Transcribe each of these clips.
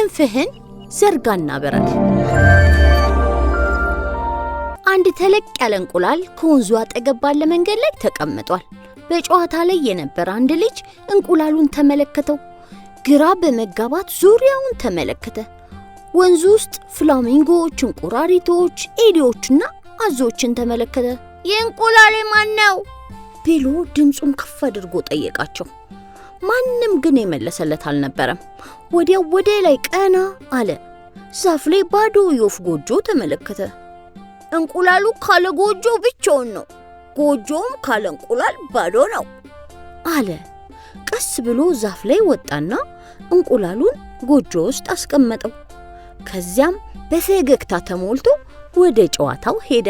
ክንፍህን ዘርጋና በረር። አንድ ተለቅ ያለ እንቁላል ከወንዙ አጠገብ ባለ መንገድ ላይ ተቀምጧል። በጨዋታ ላይ የነበረ አንድ ልጅ እንቁላሉን ተመለከተው። ግራ በመጋባት ዙሪያውን ተመለከተ። ወንዙ ውስጥ ፍላሚንጎዎች፣ እንቁራሪቶች፣ ኤሊዎችና አዞዎችን ተመለከተ። የእንቁላሌ ማን ነው ብሎ ድምፁን ከፍ አድርጎ ጠየቃቸው። ማንም ግን የመለሰለት አልነበረም። ወዲያው ወደ ላይ ቀና አለ። ዛፍ ላይ ባዶ የወፍ ጎጆ ተመለከተ። እንቁላሉ ካለ ጎጆ ብቻውን ነው፣ ጎጆም ካለ እንቁላል ባዶ ነው አለ። ቀስ ብሎ ዛፍ ላይ ወጣና እንቁላሉን ጎጆ ውስጥ አስቀመጠው። ከዚያም በፈገግታ ተሞልቶ ወደ ጨዋታው ሄደ።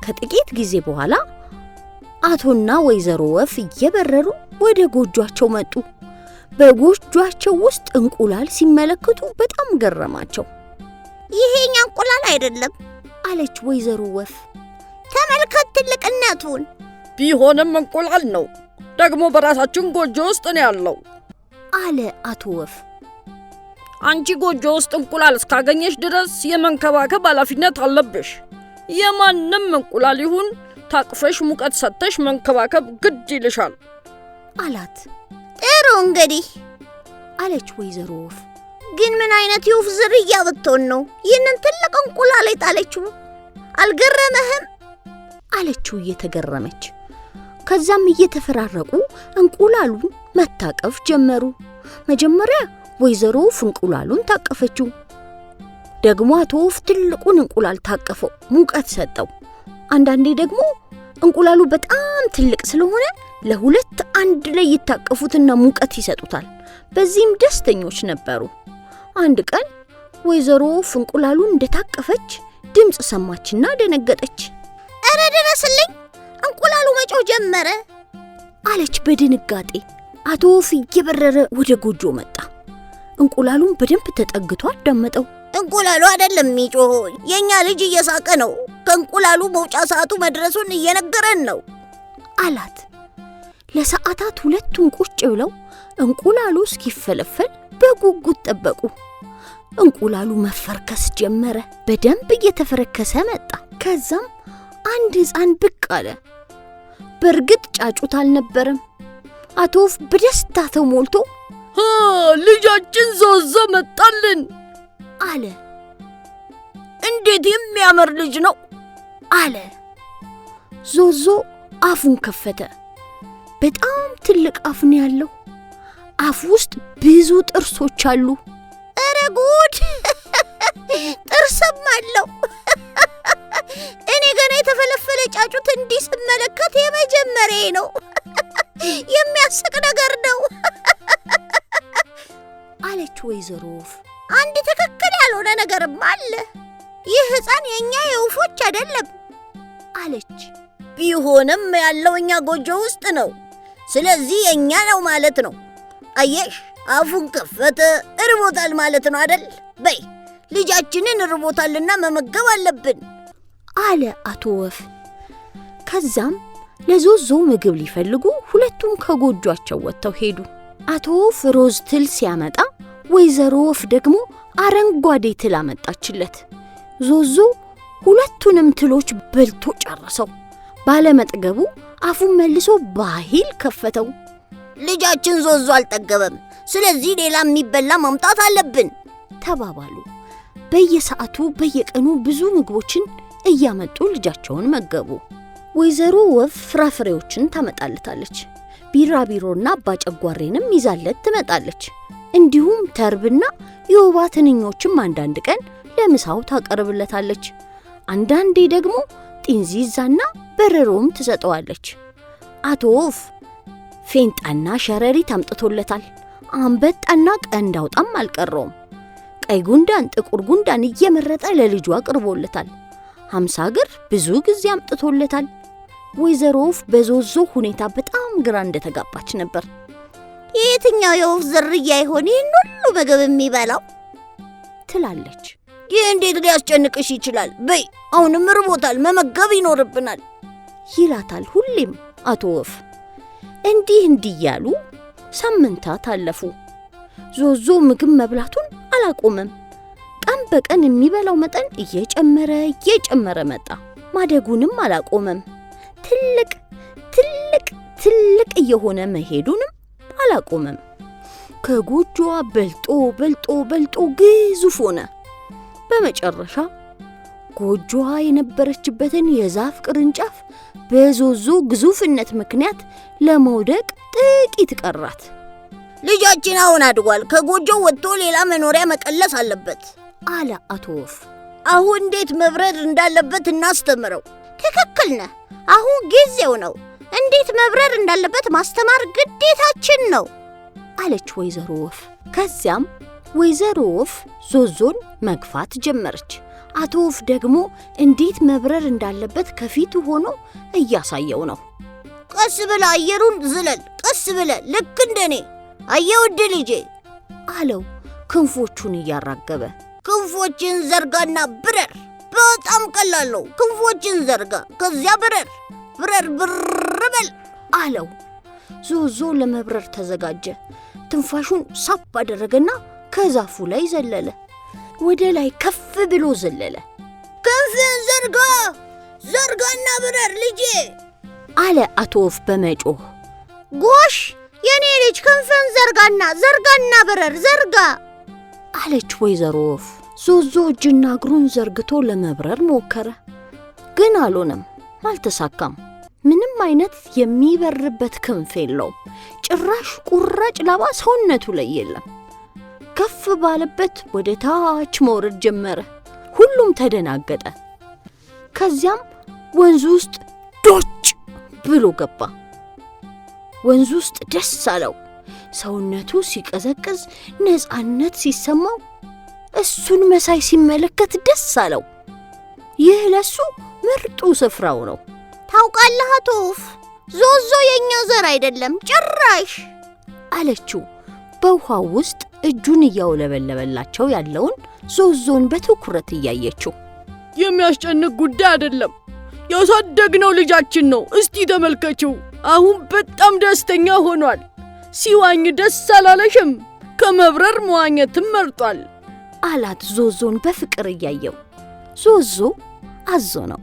ከጥቂት ጊዜ በኋላ አቶና ወይዘሮ ወፍ እየበረሩ ወደ ጎጆአቸው መጡ። በጎጆአቸው ውስጥ እንቁላል ሲመለከቱ በጣም ገረማቸው። ይሄኛ እንቁላል አይደለም አለች ወይዘሮ ወፍ። ተመልከት ትልቅነቱን። ቢሆንም እንቁላል ነው፣ ደግሞ በራሳችን ጎጆ ውስጥ ነው ያለው አለ አቶ ወፍ። አንቺ ጎጆ ውስጥ እንቁላል እስካገኘሽ ድረስ የመንከባከብ ኃላፊነት አለብሽ። የማንም እንቁላል ይሁን ታቅፈሽ ሙቀት ሰጥተሽ መንከባከብ ግድ ይልሻል አላት። ጥሩ እንግዲህ አለች ወይዘሮ ወፍ። ግን ምን አይነት የወፍ ዝርያ ብትሆን ነው ይህንን ትልቅ እንቁላል የጣለችው? አልገረመህም? አለችው እየተገረመች። ከዛም እየተፈራረቁ እንቁላሉን መታቀፍ ጀመሩ። መጀመሪያ ወይዘሮ ወፍ እንቁላሉን ታቀፈችው። ደግሞ አቶ ወፍ ትልቁን እንቁላል ታቀፈው፣ ሙቀት ሰጠው። አንዳንዴ ደግሞ እንቁላሉ በጣም ትልቅ ስለሆነ ለሁለት አንድ ላይ ይታቀፉትና ሙቀት ይሰጡታል። በዚህም ደስተኞች ነበሩ። አንድ ቀን ወይዘሮ ወፍ እንቁላሉን እንደታቀፈች ድምፅ ሰማችና ደነገጠች። እረ ድረስልኝ፣ እንቁላሉ መጮህ ጀመረ አለች በድንጋጤ። አቶ ወፍ እየበረረ ወደ ጎጆ መጣ። እንቁላሉን በደንብ ተጠግቶ አዳመጠው። እንቁላሉ አይደለም የሚጮኸው፣ የኛ ልጅ እየሳቀ ነው። ከእንቁላሉ መውጫ ሰዓቱ መድረሱን እየነገረን ነው አላት። ለሰዓታት ሁለቱም ቁጭ ብለው እንቁላሉ እስኪፈለፈል በጉጉት ጠበቁ። እንቁላሉ መፈርከስ ጀመረ። በደንብ እየተፈረከሰ መጣ። ከዛም አንድ ሕፃን ብቅ አለ። በእርግጥ ጫጩት አልነበረም። አቶ ወፍ በደስታ ተሞልቶ ልጃችን ዞዞ መጣልን አለ። እንዴት የሚያምር ልጅ ነው አለ። ዞዞ አፉን ከፈተ። በጣም ትልቅ አፍ ነው ያለው። አፍ ውስጥ ብዙ ጥርሶች አሉ። እረ ጉድ! ጥርስም አለው። እኔ ገና የተፈለፈለ ጫጩት እንዲህ ስመለከት የመጀመሪያዬ ነው። የሚያስቅ ነገር ነው አለች ወይዘሮ ወፍ። አንድ ትክክል ያልሆነ ነገርም አለ። ይህ ሕፃን የኛ የወፎች አይደለም አለች። ቢሆንም ያለው እኛ ጎጆ ውስጥ ነው፣ ስለዚህ የኛ ነው ማለት ነው። አየሽ፣ አፉን ከፈተ፣ እርቦታል ማለት ነው አይደል? በይ ልጃችንን እርቦታልና መመገብ አለብን አለ አቶ ወፍ። ከዛም ለዞዞ ምግብ ሊፈልጉ ሁለቱም ከጎጆአቸው ወጥተው ሄዱ። አቶ ወፍ ሮዝ ትል ሲያመጣ፣ ወይዘሮ ወፍ ደግሞ አረንጓዴ ትል አመጣችለት። ዞዞ ሁለቱንም ትሎች በልቶ ጨረሰው። ባለመጥገቡ አፉን መልሶ በኃይል ከፈተው። ልጃችን ዞዞ አልጠገበም፣ ስለዚህ ሌላ የሚበላ ማምጣት አለብን ተባባሉ። በየሰዓቱ በየቀኑ ብዙ ምግቦችን እያመጡ ልጃቸውን መገቡ። ወይዘሮ ወፍ ፍራፍሬዎችን ታመጣለታለች። ቢራቢሮና አባጨጓሬንም ይዛለት ትመጣለች። እንዲሁም ተርብና የወባ ትንኞችም አንዳንድ ቀን ለምሳው ታቀርብለታለች። አንዳንዴ ደግሞ ጢንዚዛና በረሮም ትሰጠዋለች። አቶ ወፍ ፌንጣና ሸረሪት አምጥቶለታል። አንበጣና ቀንድ አውጣም አልቀረውም። ቀይ ጉንዳን፣ ጥቁር ጉንዳን እየመረጠ ለልጁ አቅርቦለታል። 50 እግር ብዙ ጊዜ አምጥቶለታል። ወይዘሮ ወፍ በዞዞ ሁኔታ በጣም ግራ እንደተጋባች ነበር። የትኛው የወፍ ዝርያ ይሆን ይህን ሁሉ ምግብ የሚበላው ትላለች። ይህ እንዴት ሊያስጨንቅሽ ይችላል? በይ አሁንም ርቦታል፣ መመገብ ይኖርብናል ይላታል ሁሌም አቶ ወፍ። እንዲህ ያሉ ሳምንታት አለፉ። ዞዞ ምግብ መብላቱን አላቆመም። ቀን በቀን የሚበላው መጠን እየጨመረ መጣ። ማደጉንም አላቆመም። ትልቅ እየሆነ መሄዱንም አላቆመም። ከጎጆዋ በልጦ ግዙፍ ሆነ። በመጨረሻ ጎጆዋ የነበረችበትን የዛፍ ቅርንጫፍ በዞዞ ግዙፍነት ምክንያት ለመውደቅ ጥቂት ቀራት። ልጃችን አሁን አድጓል። ከጎጆው ወጥቶ ሌላ መኖሪያ መቀለስ አለበት አለ አቶ ወፍ። አሁን እንዴት መብረር እንዳለበት እናስተምረው። ትክክል ነህ። አሁን ጊዜው ነው። እንዴት መብረር እንዳለበት ማስተማር ግዴታችን ነው አለች ወይዘሮ ወፍ። ከዚያም ወይዘሮ ወፍ ዞዞን መግፋት ጀመረች። አቶ ወፍ ደግሞ እንዴት መብረር እንዳለበት ከፊቱ ሆኖ እያሳየው ነው። ቀስ ብለህ አየሩን ዝለል፣ ቀስ ብለህ ልክ እንደኔ። አየህ ውድ ልጄ አለው ክንፎቹን እያራገበ። ክንፎችን ዘርጋና ብረር። በጣም ቀላል ነው። ክንፎችን ዘርጋ፣ ከዚያ ብረር በል አለው። ዞዞ ለመብረር ተዘጋጀ። ትንፋሹን ሳብ አደረገና ከዛፉ ላይ ዘለለ። ወደ ላይ ከፍ ብሎ ዘለለ። ክንፍን ዘርጋና ብረር ልጄ አለ አቶ ወፍ በመጮህ። ጎሽ የኔ ልጅ ክንፍን ዘርጋና ብረር ዘርጋ አለች ወይዘሮ ወፍ። ዞዞ እጅና እግሩን ዘርግቶ ለመብረር ሞከረ፣ ግን አልሆነም፣ አልተሳካም። ምንም አይነት የሚበርበት ክንፍ የለውም። ጭራሽ ቁራጭ ላባ ሰውነቱ ላይ የለም። ከፍ ባለበት ወደ ታች መውረድ ጀመረ። ሁሉም ተደናገጠ። ከዚያም ወንዙ ውስጥ ዶጭ ብሎ ገባ። ወንዙ ውስጥ ደስ አለው። ሰውነቱ ሲቀዘቅዝ፣ ነፃነት ሲሰማው፣ እሱን መሳይ ሲመለከት ደስ አለው። ይህ ለሱ ምርጡ ስፍራው ነው። ታውቃለህ አቶ ወፍ፣ ዞዞ የኛ ዘር አይደለም ጭራሽ አለችው በውሃው ውስጥ እጁን እያውለበለበላቸው ያለውን ዞዞን በትኩረት እያየችው። የሚያስጨንቅ ጉዳይ አይደለም፣ ያሳደግነው ልጃችን ነው። እስቲ ተመልከችው፣ አሁን በጣም ደስተኛ ሆኗል። ሲዋኝ ደስ አላለሽም? ከመብረር መዋኘትም መርጧል አላት ዞዞን በፍቅር እያየው። ዞዞ አዞ ነው።